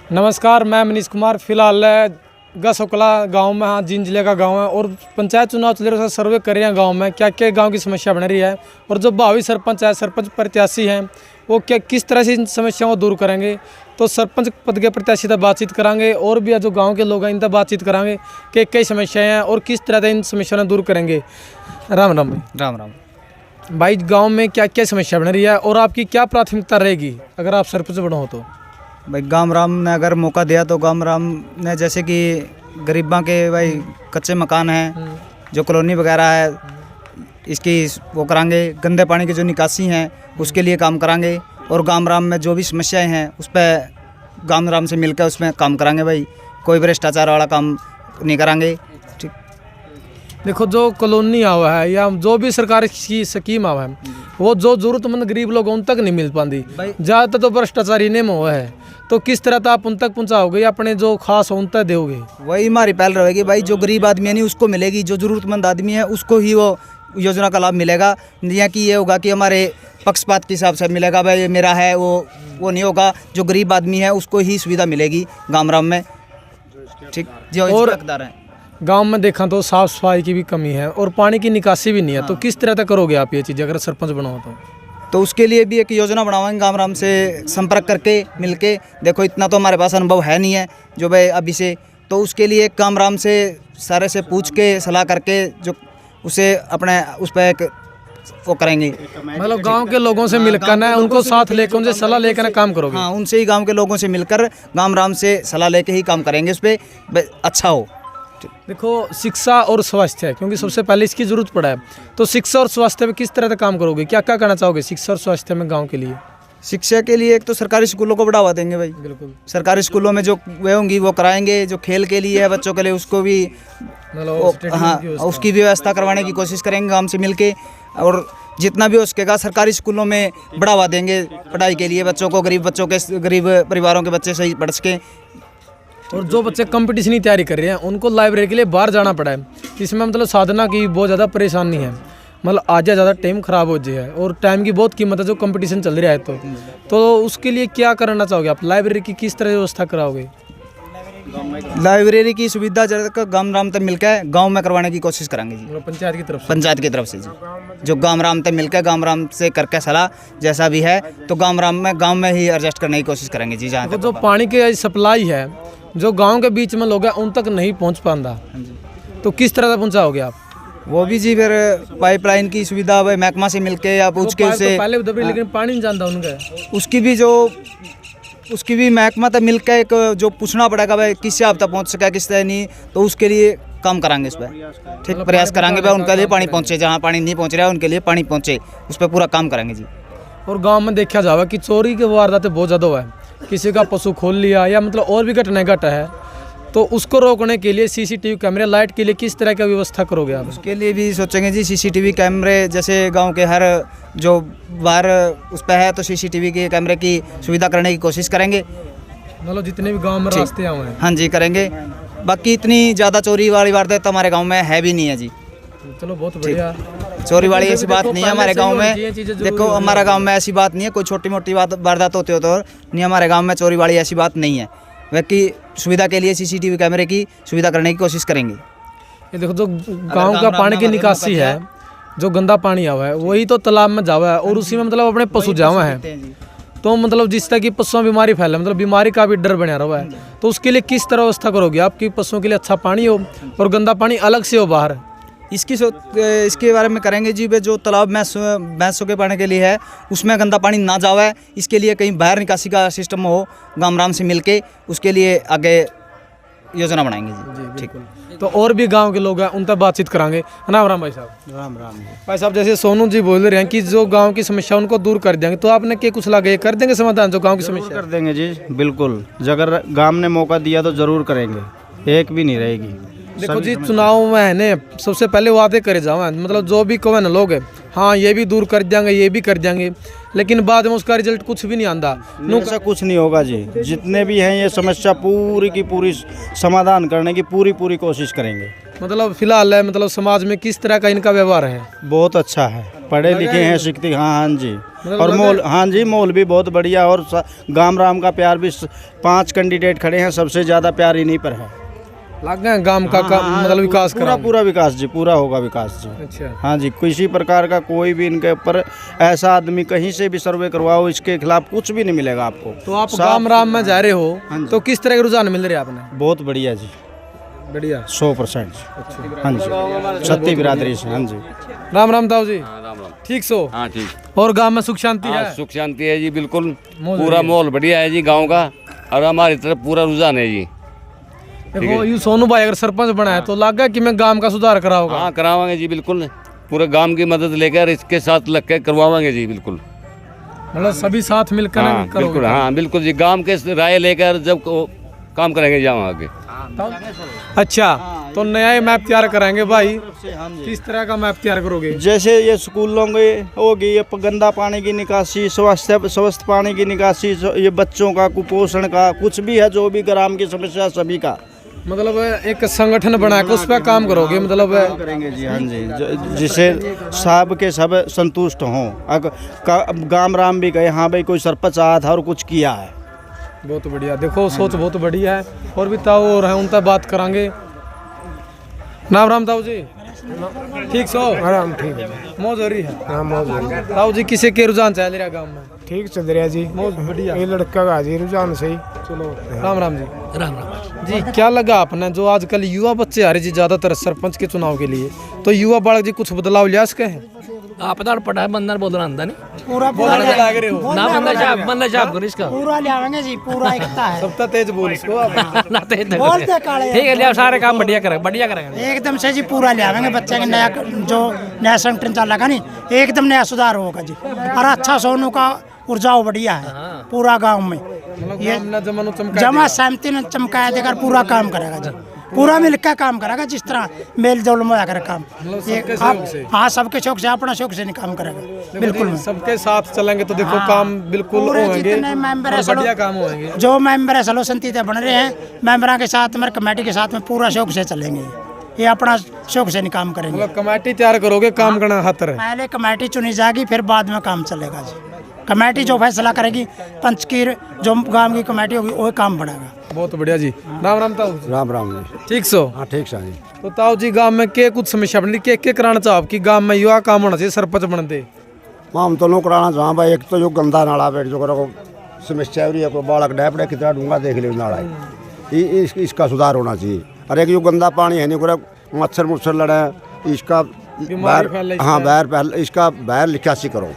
नमस्कार, मैं मनीष कुमार। फिलहाल गसोकला गांव में, हाँ जींद जिले का गांव है, और पंचायत चुनाव चल रहे हैं। सर्वे कर रहे हैं गांव में क्या क्या गांव की समस्या बन रही है, और जो भावी सरपंच है, सरपंच प्रत्याशी हैं, वो क्या किस तरह से इन समस्याओं को दूर करेंगे। तो सरपंच पद के प्रत्याशी तक बातचीत करांगे, और भी जो गाँव के लोग हैं इनसे बातचीत करांगे कि कई समस्याएँ हैं और किस तरह से इन समस्याओं को दूर करेंगे। राम राम भाई। राम राम भाई, गाँव में क्या क्या समस्या बन रही है और आपकी क्या प्राथमिकता रहेगी अगर आप सरपंच बनो तो? भाई, गाम राम ने अगर मौका दिया तो गाम राम ने जैसे कि गरीबों के भाई कच्चे मकान हैं, जो कॉलोनी वगैरह है, इसकी वो करांगे। गंदे पानी की जो निकासी हैं उसके लिए काम करांगे, और गाम राम में जो भी समस्याएं हैं उस पर गाम राम से मिलकर उसमें काम करांगे। भाई, कोई भ्रष्टाचार वाला काम नहीं करांगे। ठीक। देखो, जो कॉलोनी आवा है या जो भी सरकार की स्कीम आवा है, वो जो जरूरतमंद गरीब लोग उन तक नहीं मिल पाती। ज़्यादातर तो भ्रष्टाचारी ने हुआ है, तो किस तरह तो आप उन तक पहुँचाओगे या अपने जो खास उन तक दोगे? वही हमारी पहल रहेगी भाई, जो गरीब आदमी है नहीं उसको मिलेगी, जो ज़रूरतमंद आदमी है उसको ही वो योजना का लाभ मिलेगा। या कि ये होगा कि हमारे पक्षपात के हिसाब से मिलेगा, भाई ये मेरा है वो नहीं होगा। जो गरीब आदमी है उसको ही सुविधा मिलेगी गाम राम में। ठीक। जो और हकदार हैं, गांव में देखा तो साफ सफाई की भी कमी है और पानी की निकासी भी नहीं है। तो किस तरह तक करोगे आप ये चीज़ अगर सरपंच बनाओ तो उसके लिए भी एक योजना बनावाएंगे। गाम राम से संपर्क करके मिलके, देखो इतना तो हमारे पास अनुभव है नहीं है जो भाई अभी से, तो उसके लिए गाम राम से सारे से पूछ के सलाह करके जो उसे अपने उस पर एक वो करेंगे। मतलब गांव के लोगों से मिलकर ना, उनको साथ लेकर उनसे सलाह लेकर ना काम करोगे? हाँ, उनसे ही गांव के लोगों से मिलकर गाम राम से सलाह लेके ही काम करेंगे, उस पर अच्छा हो। देखो, शिक्षा और स्वास्थ्य है, क्योंकि सबसे पहले इसकी जरूरत पड़ा है। तो शिक्षा और स्वास्थ्य में किस तरह से काम करोगे, क्या क्या करना चाहोगे शिक्षा और स्वास्थ्य में गाँव के लिए? शिक्षा के लिए एक तो सरकारी स्कूलों को बढ़ावा देंगे भाई। बिल्कुल, सरकारी स्कूलों में जो वे होंगी वो कराएंगे। जो खेल के लिए है बच्चों के लिए उसको भी हाँ उसकी व्यवस्था करवाने की कोशिश करेंगे गांव से मिलके, और जितना भी हो सकेगा सरकारी स्कूलों में बढ़ावा देंगे पढ़ाई के लिए। बच्चों को, गरीब बच्चों के, गरीब परिवारों के बच्चे सही पढ़ सके। और जो बच्चे कंपटीशन की तैयारी कर रहे हैं उनको लाइब्रेरी के लिए बाहर जाना पड़ा है। इसमें मतलब साधना की बहुत ज़्यादा परेशानी है, मतलब आज ज़्यादा टाइम खराब हो जाए, और टाइम की बहुत कीमत है जो कंपटीशन चल रहा है। तो उसके लिए क्या करना चाहोगे आप? लाइब्रेरी की किस तरह व्यवस्था कराओगे? लाइब्रेरी की सुविधा ज़्यादा गाम राम तक मिलकर गांव में करवाने की कोशिश करेंगे जी, मतलब पंचायत की तरफ से? पंचायत की तरफ से जी, जो गाम राम तक मिलकर गाम राम से करके सलाह जैसा भी है तो गांव में ही एडजस्ट करने की कोशिश करेंगे जी। जहाँ तक जो पानी की सप्लाई है, जो गांव के बीच में लोग हैं उन तक नहीं पहुंच पाता, तो किस तरह से पहुंचाओगे आप? वो भी जी फिर पाइपलाइन की सुविधा भाई महकमा से मिलके या पूछ के उसे, पहले उधर, लेकिन पानी नहीं जानता उनका। उसकी भी महकमा तक मिलकर एक जो पूछना पड़ेगा भाई किससे आप तक पहुँच सका किससे नहीं, तो उसके लिए काम कराएंगे, उस पर ठीक प्रयास कराएंगे भाई उनके लिए पानी पहुँचे, जहाँ पानी नहीं पहुँच रहा है उनके लिए पानी पहुँचे, उस पर पूरा काम करेंगे जी। और गांव में देखा जाएगा कि चोरी के वारदातें बहुत ज़्यादा हुआ है, किसी का पशु खोल लिया या मतलब और भी घटना घटा है, तो उसको रोकने के लिए सीसीटीवी कैमरे, लाइट के लिए किस तरह की व्यवस्था करोगे आप? उसके लिए भी सोचेंगे जी, सीसीटीवी कैमरे जैसे गांव के हर जो बाहर उस पर है तो सीसीटीवी के कैमरे की सुविधा करने की कोशिश करेंगे। मतलब जितने भी गांव में रास्ते आए हैं, हाँ जी करेंगे। बाकी इतनी ज़्यादा चोरी वाली वारदात तो हमारे गाँव में है भी नहीं है जी। चलो बहुत बढ़िया। चोरी वाली ऐसी बात नहीं है हमारे गांव में। देखो, हमारा गांव में ऐसी बात नहीं है, कोई छोटी मोटी वारदात होती हो तो नहीं, हमारे गांव में चोरी वाली ऐसी बात नहीं है। बाकी सुविधा के लिए सीसीटीवी कैमरे की सुविधा करने की कोशिश करेंगे। ये देखो, जो गांव का पानी की निकासी है, जो गंदा पानी आवा है वही तो तालाब में जावा है, और उसी में मतलब अपने पशु जावा है, तो मतलब जिस तरह की पशुओं में बीमारी फैले, मतलब बीमारी का भी डर बना रहा है। तो उसके लिए किस तरह व्यवस्था करोगे आपकी? पशुओं के लिए अच्छा पानी हो और गंदा पानी अलग से हो बाहर। इसके बारे में करेंगे जी। जो तालाब भैंसों के पानी के लिए है उसमें गंदा पानी ना जावे, इसके लिए कहीं बाहर निकासी का सिस्टम हो गाम राम से मिलके, उसके लिए आगे योजना बनाएंगे जी। ठीक। तो और भी गांव के लोग हैं उन तक बातचीत कराएंगे। राम राम भाई साहब। राम राम भाई साहब, जैसे सोनू जी बोल रहे हैं कि जो गांव की समस्या उनको दूर कर देंगे, तो आपने क्या कुछ लगे कर देंगे समाधान जो गांव की समस्या? कर देंगे जी, बिल्कुल। अगर गांव ने मौका दिया तो जरूर करेंगे, एक भी नहीं रहेगी। देखो जी, चुनाव में है ने सबसे पहले वादे करे जाओ, मतलब जो भी कहो ना लोग, हाँ ये भी दूर कर देंगे, ये भी कर देंगे, लेकिन बाद में उसका रिजल्ट कुछ भी नहीं आता। ऐसा कुछ नहीं होगा जी। जितने भी हैं ये समस्या पूरी की पूरी समाधान करने की पूरी कोशिश करेंगे। मतलब फिलहाल है, मतलब समाज में किस तरह का इनका व्यवहार है? बहुत अच्छा है, पढ़े लिखे हैं, शिक्षित। हाँ जी। मतलब और मोल, हाँ जी, मोल भी बहुत बढ़िया। और गाम राम का प्यार भी 5 कैंडिडेट खड़े हैं, सबसे ज़्यादा प्यार इन्हीं पर है। लग गए गांव का मतलब विकास पूरा विकास जी, पूरा होगा विकास जी। अच्छा। हाँ जी, किसी प्रकार का कोई भी इनके ऊपर ऐसा आदमी कहीं से भी सर्वे करवाओ, इसके खिलाफ कुछ भी नहीं मिलेगा आपको। तो आप गाम राम में जा रहे हो, तो किस तरह के रुझान मिल रहे हैं आपने? बहुत बढ़िया जी, बढ़िया 100%। हाँ जी, सत्य बिरादरी से। हाँ जी, राम राम ताऊ जी। राम राम। ठीक सो? हाँ ठीक। और गांव में सुख शांति हाँ, है? सुख शांति है जी, बिल्कुल मौज पूरा माहौल बढ़िया है जी गांव का। और हमारी तरफ पूरा रुझान है जी। देखो ये सोनू भाई अगर सरपंच बना है तो लगा कि मैं गांव का सुधार कराऊंगा। हाँ करावांगे जी, बिल्कुल पूरे गांव की मदद लेकर इसके साथ लग के करवावांगे जी, बिल्कुल। मतलब सभी साथ मिलकर हाँ करोगे? बिल्कुल, हाँ बिल्कुल जी, गांव के राय लेकर जब काम करेंगे जाओ आगे। अच्छा, तो नया मैप तैयार कराएंगे भाई। किस तरह का मैप तैयार करोगे? जैसे ये स्कूलों में होगी, ये गंदा पानी की निकासी, स्वस्थ पानी की निकासी, ये बच्चों का कुपोषण का, कुछ भी है जो भी ग्राम की समस्या सभी का मतलब एक संगठन बना के उस पर काम करोगे? मतलब करेंगे जी। हाँ जी, जिससे सब के सब संतुष्ट हों। गाम राम भी कहे हाँ भाई कोई सरपंच आया था और कुछ किया है। बहुत बढ़िया, देखो सोच बहुत बढ़िया है। और भी ताऊ और हैं, उनसे बात करांगे। नाम राम ताऊ जी। ठीक सो? आराम ठीक है। मौज हो रही है? हाँ मौज हो रही है। ताऊ जी किसे के रुझान चल रहा गांव में? ठीक चल रहा जी, मौज बढ़िया। ये लड़का का जी रुझान सही। चलो राम राम जी। राम राम जी। क्या लगा आपने जो आजकल युवा बच्चे आ रहे जी ज्यादातर सरपंच के चुनाव के लिए, तो युवा बालक जी कुछ बदलाव लिया सके हैं? आप तो पढ़ा है, बंदर बोलना आंदा नहीं। पूरा लग रहे हो ना बंदा छाप करो इसका। पूरा लियावेंगे जी, पूरा एकता है। सबका तेज बोल इसको आप। ना तेज नहीं बोलते करते। काले ठीक है, लिया सारे काम बढ़िया करेंगे। एकदम से जी पूरा लियावेंगे। बच्चे के नया जो नया संगठन चल रहा नहीं, एकदम नया सुधार होगा जी। और अच्छा सोनू का ऊर्जा बढ़िया है पूरा गांव में। ये जमा सहमति ने चमकाया देकर पूरा काम करेगा जी, पूरा मिलकर काम करेगा। जिस तरह मेल जोल में आकर काम, हाँ सबके शौक से, अपना शौक से नहीं काम करेगा। बिल्कुल सबके साथ चलेंगे तो देखो काम बिल्कुल होंगे, जितने मेंबर है बढ़िया काम होंगे। जो मेंबर है सलो संतीते बन रहे हैं, मेंबरों के साथ में कमेटी के साथ में पूरा शौक से चलेंगे। ये अपना शौक से नहीं काम करेंगे। मतलब कमेटी तैयार करोगे, काम करना खातर है। पहले कमेटी चुनी जाएगी, फिर बाद में काम चलेगा जी। कमेटी जो फैसला करेगी, पंच की जो गांव की कमेटी होगी वही काम बढ़ेगा। बहुत बढ़िया जी। राम राम ताऊ। राम राम जी। ठीक सो? हाँ ठीक सा जी। तो ताऊ जी गांव में के कुछ समस्या बन रही, के कराना चाहो कि गांव में युवा काम होना चाहिए सरपंच बनते? हम तो नो कराना चाह भाई। एक तो जो गंदा नाला बैठ जो करो समस्या हो रही है, कोई बालक डैपड़े कितना डूंगा देख ले नाला है, इसका सुधार होना चाहिए। और एक जो गंदा पानी है नहीं पूरा मच्छर मुच्छर लड़े, इसका बैर इसका बैर लिखासी करो।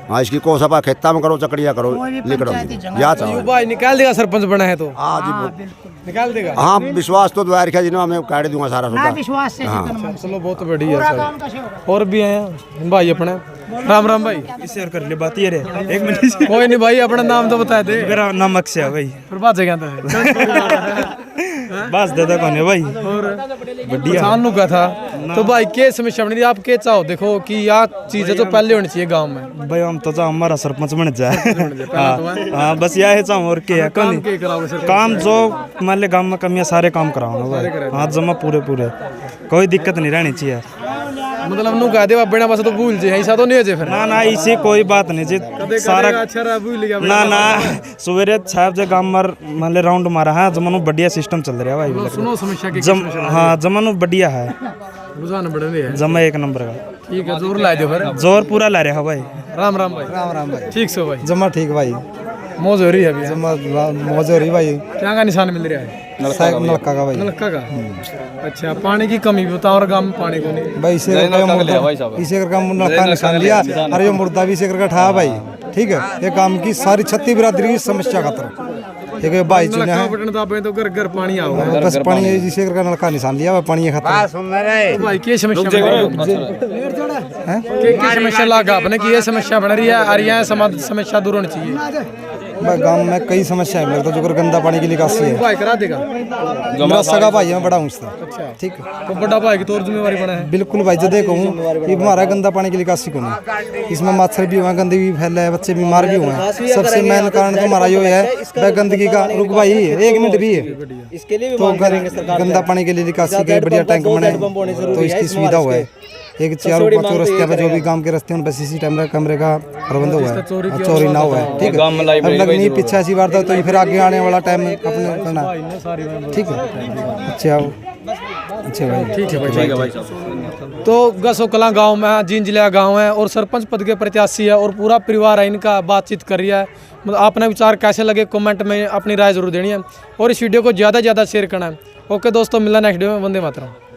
हाँ इसकी को सपा खेता में करो, चकड़िया करो, लिखड़ो या चाहो भाई निकाल देगा सरपंच बना है तो। हाँ जी निकाल देगा। हाँ विश्वास तो द्वार खा जी ना, मैं काट दूंगा सारा ना विश्वास से चलो बहुत बढ़िया सर। और भी हैं भाई अपने। राम राम भाई। इससे और कर ले बात ये रे एक मिनट। कोई नहीं भाई, अपना नाम तो बता दे। मेरा नाम अक्षय है भाई। फिर बात है क्या है? बस दादा कौन है भाई? और बढ़िया जानू का था तो भाई के समस्या बन रही, आप के चाहो देखो कि यह चीज है जो पहले होनी चाहिए गांव में? भाई हम तो चाहो हमारा सरपंच बन जाए। हाँ बस यह है चाहो और क्या है काम जो मान ले गांव में कमियां सारे काम कराओ भाई। हाँ जमा पूरे कोई दिक्कत नहीं रहनी चाहिए। मतलब नु कह दे बिना बस तो भूल जे ऐसा तो नहीं हो जे फिर? ना इसी कोई बात नहीं जी सारा अच्छा रहा भूल गया ना सवेरे छाप जे गांव में मान ले राउंड मारा है जमानो बढ़िया सिस्टम चल रहा है भाई। सुनो समस्या की हाँ जमानो बढ़िया है, रुझान बढ़ रही है जमा एक नंबर का। ठीक है, जोर ला दो फिर। जोर पूरा ला रहा है भाई। राम राम भाई। राम राम भाई। ठीक सो भाई। जमा ठीक भाई, मौज हो रही है अभी? जमा मौज हो रही भाई। क्या का निशान मिल रहा है? नलका का भाई। नलका का। अच्छा, पानी की कमी भी बताओ और गांव में पानी को नहीं भाई इसे करके नलका निशान लिया। अरे ये मुर्दा भी इसे करके ठा भाई। ठीक है, ये काम की सारी छत्ती बिरादरी की समस्या खतर। ठीक है भाई चुना है बटन दाबे तो घर घर पानी आओगे। बस पानी जिसे करके नलका निशान लिया पानी ये खतर। तो भाई के समस्या के समस्या लगा आपने कि ये समस्या बन रही है और यह समस्या दूर होनी चाहिए? गांव में कई समस्याएं लगता है, जो गंदा पानी की निकासी है। भाई करा देगा। मेरा सगा भाई है, मैं बड़ा हूँ इससे। ठीक है, तो बड़ा भाई की तौर जिम्मेवारी बना है। बिल्कुल भाई, जो देखो ये हमारा गंदा पानी की निकासी को नहीं, इसमें मच्छर भी हुए हैं, गंदगी भी फैला है, बच्चे बीमार भी हुए हैं। सबसे मेन कारण तो हमारा ये है वह गंदगी का। रुक भाई, 1 मिनट भी है तो गंदा पानी के लिए निकासी के बढ़िया टैंक बने तो इसकी सुविधा हुआ है। एक चारों पांचों रास्ते पे जो भी गांव के रास्ते हैं उन पर सीसी कैमरे का प्रबंध हुआ है, चोरी ना हुआ है। ठीक है, अब लग नहीं पीछे ऐसी वारदात तो फिर आगे आने वाला टाइम अपने करना। ठीक है, अच्छा भाई, ठीक है भाई। तो गसोकला गांव में जींद जिले का गाँव है और सरपंच पद के प्रत्याशी है और पूरा परिवार है इनका, बातचीत कर रहा है। मतलब अपने विचार कैसे लगे कमेंट में अपनी राय जरूर देनी है और इस वीडियो को ज़्यादा से ज़्यादा शेयर करना है। ओके दोस्तों, मिलना नेक्स्ट वीडियो में। वंदे मातरम।